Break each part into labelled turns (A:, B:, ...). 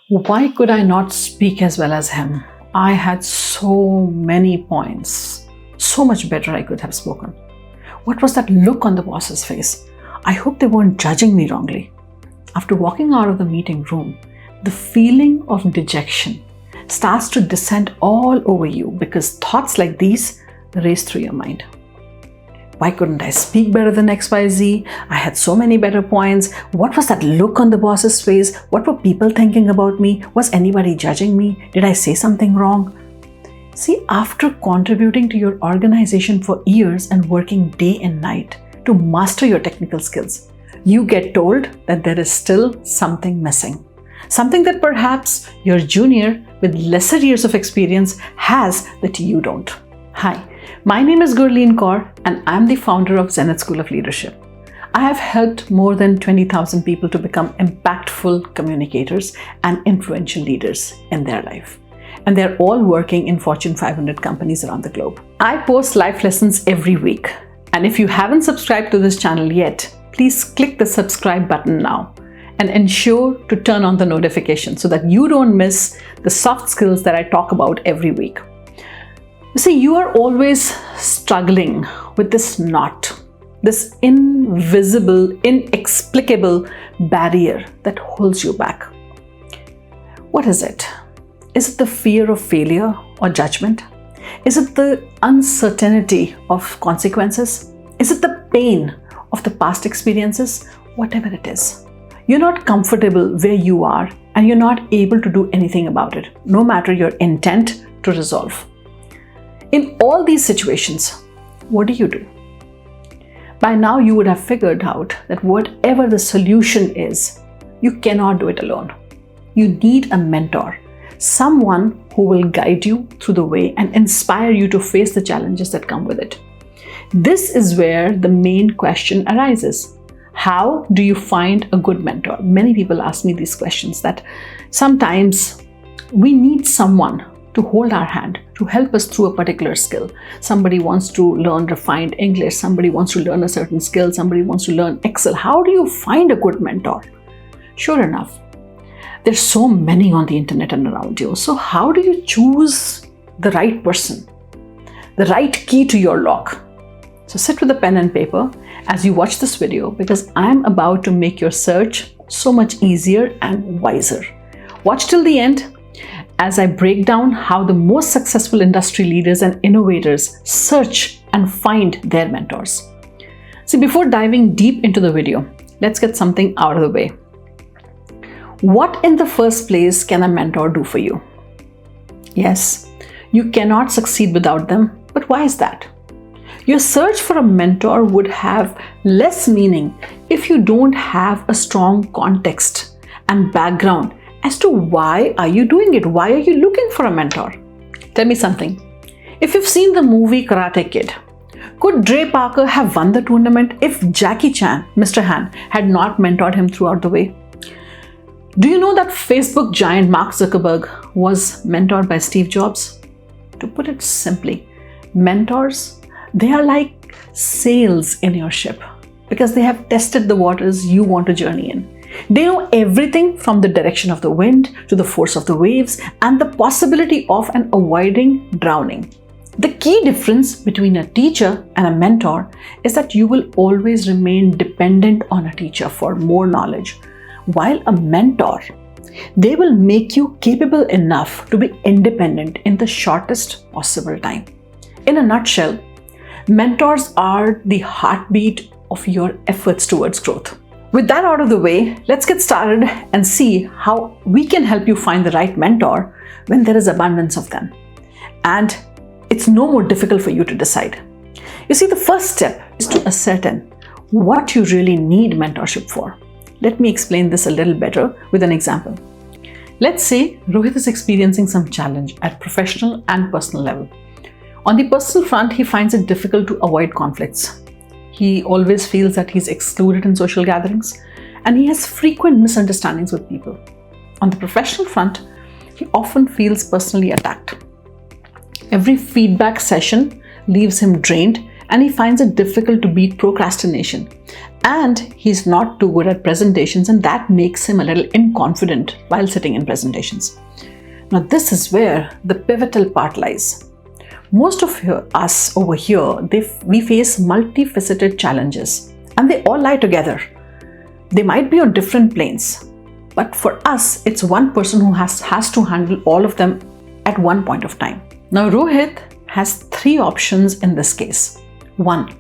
A: Why could I not speak as well as him? I had so many points. So much better I could have spoken. What was that look on the boss's face? I hope they weren't judging me wrongly. After walking out of the meeting room, the feeling of dejection starts to descend all over you because thoughts like these race through your mind. Why couldn't I speak better than XYZ? I had so many better points. What was that look on the boss's face? What were people thinking about me? Was anybody judging me? Did I say something wrong? See, after contributing to your organization for years and working day and night to master your technical skills, you get told that there is still something missing. Something that perhaps your junior with lesser years of experience has that you don't. Hi, my name is Gurleen Kaur and I'm the founder of Zenith School of Leadership. I have helped more than 20,000 people to become impactful communicators and influential leaders in their life. And they're all working in Fortune 500 companies around the globe. I post life lessons every week. And if you haven't subscribed to this channel yet, please click the subscribe button now and ensure to turn on the notification so that you don't miss the soft skills that I talk about every week. You see, you are always struggling with this knot, this invisible, inexplicable barrier that holds you back. What is it? Is it the fear of failure or judgment? Is it the uncertainty of consequences? Is it the pain of the past experiences? Whatever it is, you're not comfortable where you are and you're not able to do anything about it, no matter your intent to resolve. In all these situations, what do? By now, you would have figured out that whatever the solution is, you cannot do it alone. You need a mentor, someone who will guide you through the way and inspire you to face the challenges that come with it. This is where the main question arises. How do you find a good mentor? Many people ask me these questions that sometimes we need someone to hold our hand, to help us through a particular skill. Somebody wants to learn refined English, somebody wants to learn a certain skill, somebody wants to learn Excel. How do you find a good mentor? Sure enough, there's so many on the internet and around you. So how do you choose the right person, the right key to your lock? So sit with a pen and paper as you watch this video because I'm about to make your search so much easier and wiser. Watch till the end as I break down how the most successful industry leaders and innovators search and find their mentors. See, before diving deep into the video, let's get something out of the way. What in the first place can a mentor do for you? Yes, you cannot succeed without them, but why is that? Your search for a mentor would have less meaning if you don't have a strong context and background as to why are you doing it? Why are you looking for a mentor? Tell me something. If you've seen the movie Karate Kid, could Trey Parker have won the tournament if Jackie Chan, Mr. Han, had not mentored him throughout the way? Do you know that Facebook giant Mark Zuckerberg was mentored by Steve Jobs? To put it simply, mentors, they are like sails in your ship because they have tested the waters you want to journey in. They know everything from the direction of the wind to the force of the waves and the possibility of and avoiding drowning. The key difference between a teacher and a mentor is that you will always remain dependent on a teacher for more knowledge, while a mentor, they will make you capable enough to be independent in the shortest possible time. In a nutshell, mentors are the heartbeat of your efforts towards growth. With that out of the way, let's get started and see how we can help you find the right mentor when there is abundance of them. And it's no more difficult for you to decide. You see, the first step is to ascertain what you really need mentorship for. Let me explain this a little better with an example. Let's say Rohit is experiencing some challenge at professional and personal level. On the personal front, he finds it difficult to avoid conflicts. He always feels that he's excluded in social gatherings and he has frequent misunderstandings with people. On the professional front, he often feels personally attacked. Every feedback session leaves him drained and he finds it difficult to beat procrastination And he's not too good at presentations, and that makes him a little inconfident while sitting in presentations. Now, this is where the pivotal part lies. Most of us over here, we face multifaceted challenges, and they all lie together. They might be on different planes, but for us, it's one person who has to handle all of them at one point of time. Now, Rohit has three options in this case. One,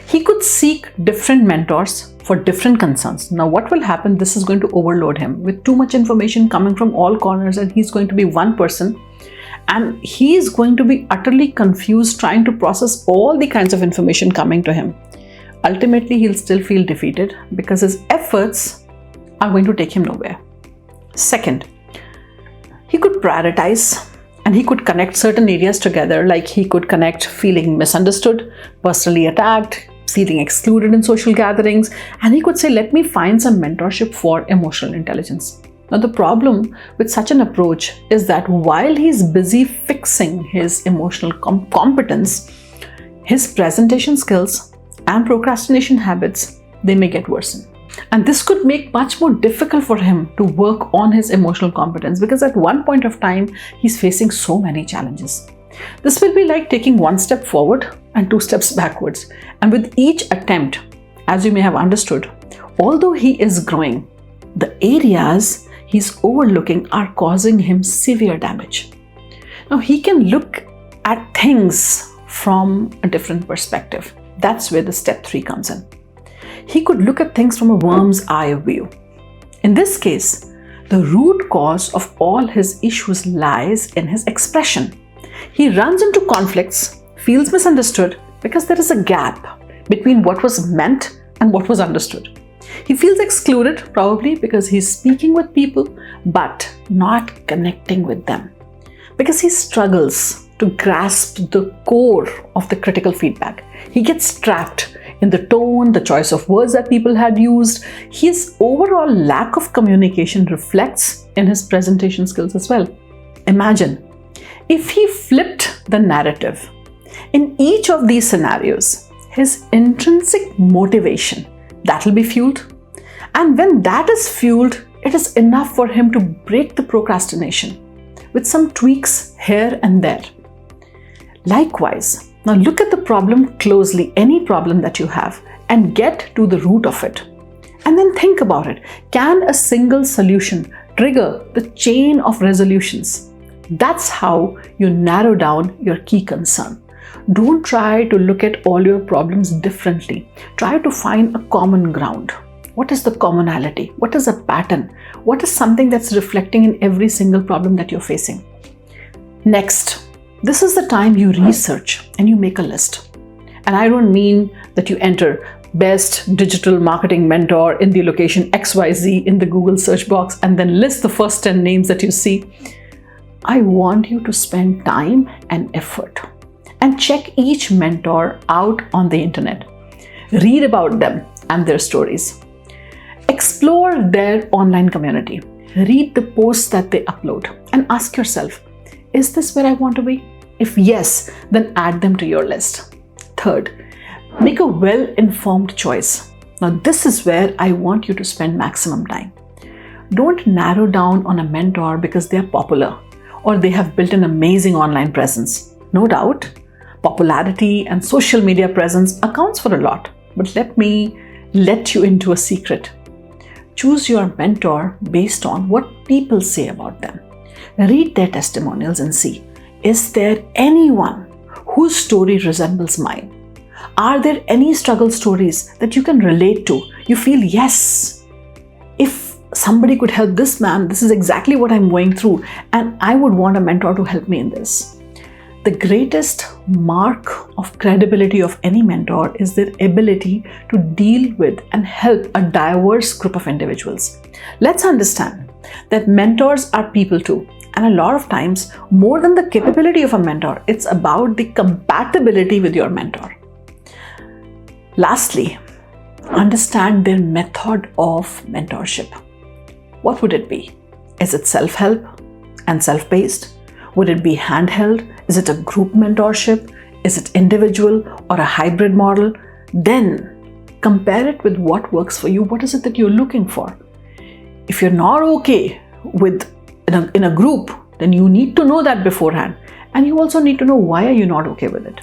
A: he could seek different mentors for different concerns. Now, what will happen? This is going to overload him with too much information coming from all corners, and he's going to be one person, and he is going to be utterly confused trying to process all the kinds of information coming to him. Ultimately, he'll still feel defeated because his efforts are going to take him nowhere. Second, he could prioritize and he could connect certain areas together, like he could connect feeling misunderstood, personally attacked, feeling excluded in social gatherings, and he could say, let me find some mentorship for emotional intelligence. Now, the problem with such an approach is that while he's busy fixing his emotional competence, his presentation skills and procrastination habits, they may get worsened. And this could make much more difficult for him to work on his emotional competence, because at one point of time, he's facing so many challenges. This will be like taking one step forward and two steps backwards. And with each attempt, as you may have understood, although he is growing, the areas he's overlooking are causing him severe damage. Now, he can look at things from a different perspective. That's where the step 3 comes in. He could look at things from a worm's eye view. In this case, the root cause of all his issues lies in his expression. He runs into conflicts, feels misunderstood because there is a gap between what was meant and what was understood. He feels excluded, probably because he's speaking with people but not connecting with them, because he struggles to grasp the core of the critical feedback. He gets trapped in the tone, the choice of words that people had used. His overall lack of communication reflects in his presentation skills as well. Imagine if he flipped the narrative. In each of these scenarios, his intrinsic motivation, that will be fueled. And when that is fueled, it is enough for him to break the procrastination with some tweaks here and there. Likewise, now look at the problem closely, any problem that you have, and get to the root of it. And then think about it. Can a single solution trigger the chain of resolutions? That's how you narrow down your key concern. Don't try to look at all your problems differently. Try to find a common ground. What is the commonality? What is a pattern? What is something that's reflecting in every single problem that you're facing? Next, this is the time you research and you make a list. And I don't mean that you enter best digital marketing mentor in the location XYZ in the Google search box and then list the first 10 names that you see. I want you to spend time and effort and check each mentor out on the internet. Read about them and their stories. Explore their online community. Read the posts that they upload and ask yourself, is this where I want to be? If yes, then add them to your list. Third, make a well-informed choice. Now, this is where I want you to spend maximum time. Don't narrow down on a mentor because they are popular or they have built an amazing online presence. No doubt, popularity and social media presence accounts for a lot. But let me let you into a secret. Choose your mentor based on what people say about them. Read their testimonials and see, is there anyone whose story resembles mine? Are there any struggle stories that you can relate to? You feel, yes, if somebody could help this man, this is exactly what I'm going through, and I would want a mentor to help me in this. The greatest mark of credibility of any mentor is their ability to deal with and help a diverse group of individuals. Let's understand that mentors are people too. And a lot of times, more than the capability of a mentor, it's about the compatibility with your mentor. Lastly, understand their method of mentorship. What would it be? Is it self-help and self-paced? Would it be handheld? Is it a group mentorship? Is it individual or a hybrid model? Then Compare it with what works for you. What is it that you're looking for? If you're not okay with in a group, then you need to know that beforehand. And you also need to know why are you not okay with it.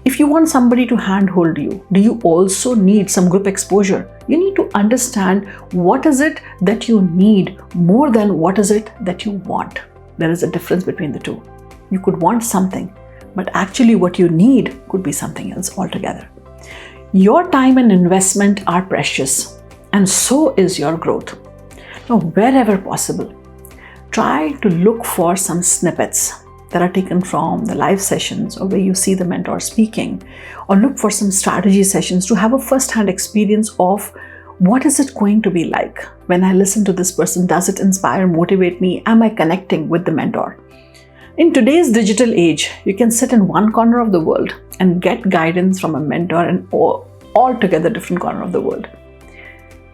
A: If you want somebody to handhold you, do you also need some group exposure? You need to understand what is it that you need more than what is it that you want. There is a difference between the two. You could want something, but actually what you need could be something else altogether. Your time and investment are precious, and so is your growth. Now, wherever possible, try to look for some snippets that are taken from the live sessions or where you see the mentor speaking, or look for some strategy sessions to have a first-hand experience of what is it going to be like when I listen to this person. Does it inspire, motivate me? Am I connecting with the mentor? In today's digital age, you can sit in one corner of the world and get guidance from a mentor in altogether different corner of the world.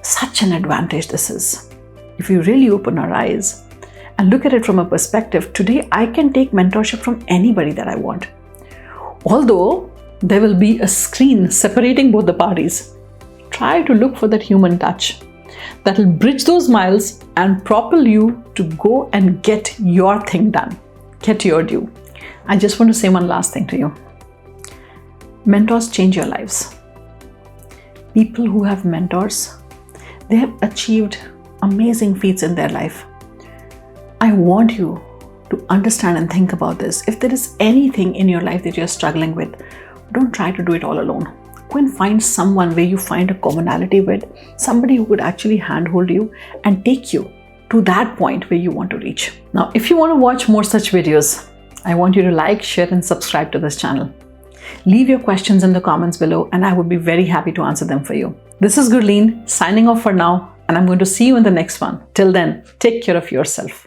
A: Such an advantage this is. If you really open our eyes and look at it from a perspective, today I can take mentorship from anybody that I want. Although there will be a screen separating both the parties, try to look for that human touch that will bridge those miles and propel you to go and get your thing done, get your due. I just want to say one last thing to you. Mentors change your lives. People who have mentors, they have achieved amazing feats in their life. I want you to understand and think about this. If there is anything in your life that you're struggling with, don't try to do it all alone. Go and find someone where you find a commonality with, somebody who could actually handhold you and take you to that point where you want to reach. Now, if you want to watch more such videos, I want you to like, share, and subscribe to this channel. Leave your questions in the comments below and I would be very happy to answer them for you. This is Gurleen signing off for now, and I'm going to see you in the next one. Till then, take care of yourself.